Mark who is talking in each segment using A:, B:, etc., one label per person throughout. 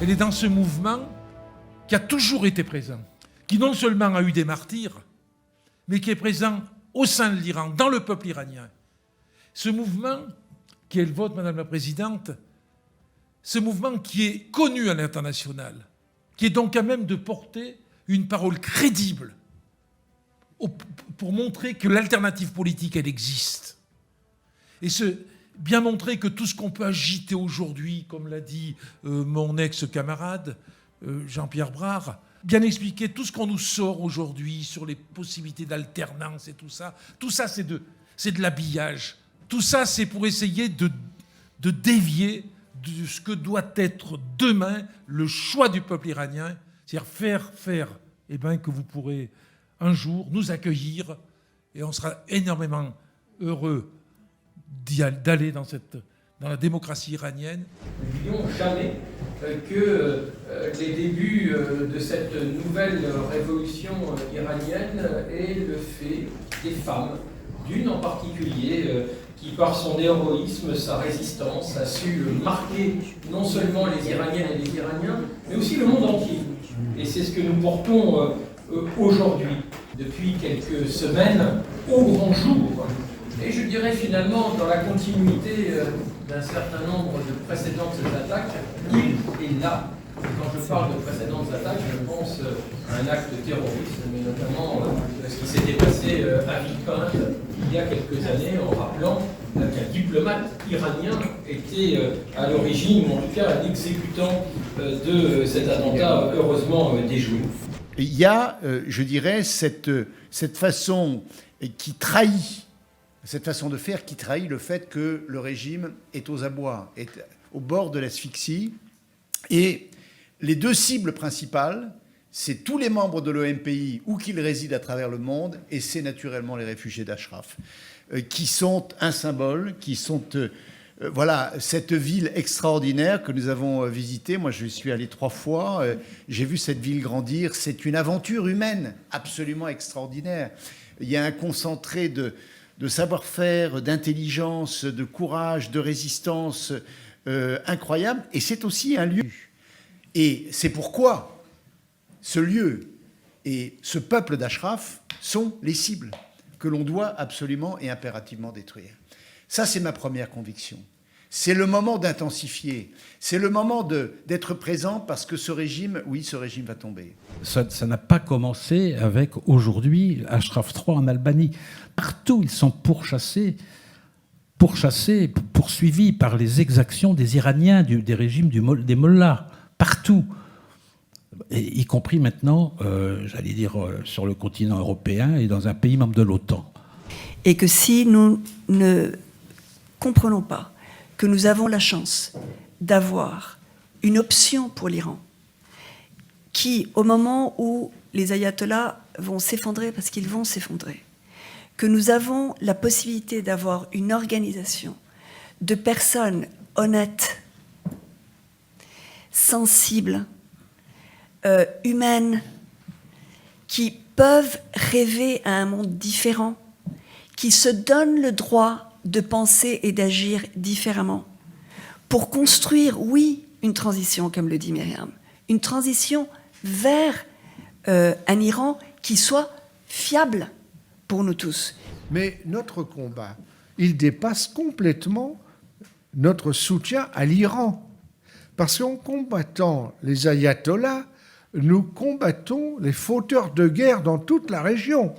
A: Elle est dans ce mouvement qui a toujours été présent, qui non seulement a eu des martyrs, mais qui est présent au sein de l'Iran, dans le peuple iranien. Ce mouvement, qui est le vôtre, Madame la Présidente, ce mouvement qui est connu à l'international, qui est donc à même de porter une parole crédible pour montrer que l'alternative politique, elle existe. Et bien montrer que tout ce qu'on peut agiter aujourd'hui, comme l'a dit mon ex-camarade Jean-Pierre Brard, bien expliquer tout ce qu'on nous sort aujourd'hui sur les possibilités d'alternance et tout ça c'est de l'habillage. Tout ça, c'est pour essayer de dévier de ce que doit être demain le choix du peuple iranien, c'est-à-dire faire que vous pourrez un jour nous accueillir et on sera énormément heureux d'aller dans la démocratie iranienne.
B: Nous n'oublions jamais que les débuts de cette nouvelle révolution iranienne est le fait des femmes, d'une en particulier, qui par son héroïsme, sa résistance, a su marquer non seulement les Iraniennes et les Iraniens, mais aussi le monde entier. Et c'est ce que nous portons aujourd'hui, depuis quelques semaines, au grand jour. Et je dirais finalement, dans la continuité d'un certain nombre de précédentes attaques, il est là. Quand je parle de précédentes attaques, je pense à un acte terroriste, mais notamment ce qui s'était passé à Villepinte il y a quelques années, en rappelant qu'un diplomate iranien était à l'origine, ou en tout cas un exécutant de cet attentat heureusement déjoué.
C: Il y a, je dirais, cette façon qui trahit, cette façon de faire qui trahit le fait que le régime est aux abois, est au bord de l'asphyxie. Et les deux cibles principales, c'est tous les membres de l'OMPI, où qu'ils résident à travers le monde, et c'est naturellement les réfugiés d'Ashraf, qui sont un symbole, qui sont... voilà, cette ville extraordinaire que nous avons visitée. Moi, je suis allé 3 fois. J'ai vu cette ville grandir. C'est une aventure humaine absolument extraordinaire. Il y a un concentré de savoir-faire, d'intelligence, de courage, de résistance incroyable. Et c'est aussi un lieu. Et c'est pourquoi ce lieu et ce peuple d'Ashraf sont les cibles que l'on doit absolument et impérativement détruire. Ça, c'est ma première conviction. C'est le moment d'intensifier. C'est le moment d'être présent parce que ce régime, oui, ce régime va tomber.
D: Ça n'a pas commencé avec, aujourd'hui, Ashraf III en Albanie. Partout, ils sont pourchassés, poursuivis par les exactions des Iraniens, des régimes des mollahs. Partout. Et y compris maintenant, j'allais dire, sur le continent européen et dans un pays membre de l'OTAN.
E: Et que si nous ne comprenons pas que nous avons la chance d'avoir une option pour l'Iran qui, au moment où les ayatollahs vont s'effondrer, parce qu'ils vont s'effondrer, que nous avons la possibilité d'avoir une organisation de personnes honnêtes, sensibles, humaines, qui peuvent rêver à un monde différent, qui se donnent le droit de penser et d'agir différemment, pour construire, oui, une transition, comme le dit Myriam, une transition vers un Iran qui soit fiable pour nous tous.
F: Mais notre combat, il dépasse complètement notre soutien à l'Iran. Parce qu'en combattant les ayatollahs, nous combattons les fauteurs de guerre dans toute la région.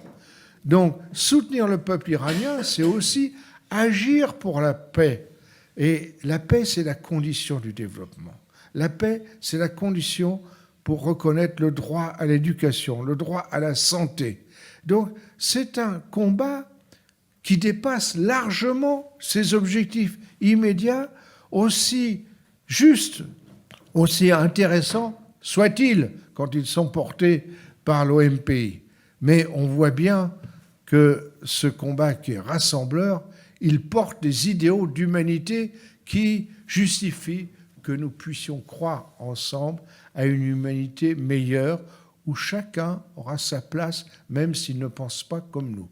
F: Donc, soutenir le peuple iranien, c'est aussi agir pour la paix. Et la paix, c'est la condition du développement. La paix, c'est la condition pour reconnaître le droit à l'éducation, le droit à la santé. Donc, c'est un combat qui dépasse largement ses objectifs immédiats, aussi justes, aussi intéressants soit-il quand ils sont portés par l'OMPI. Mais on voit bien que ce combat qui est rassembleur, il porte des idéaux d'humanité qui justifient que nous puissions croire ensemble à une humanité meilleure où chacun aura sa place, même s'il ne pense pas comme nous.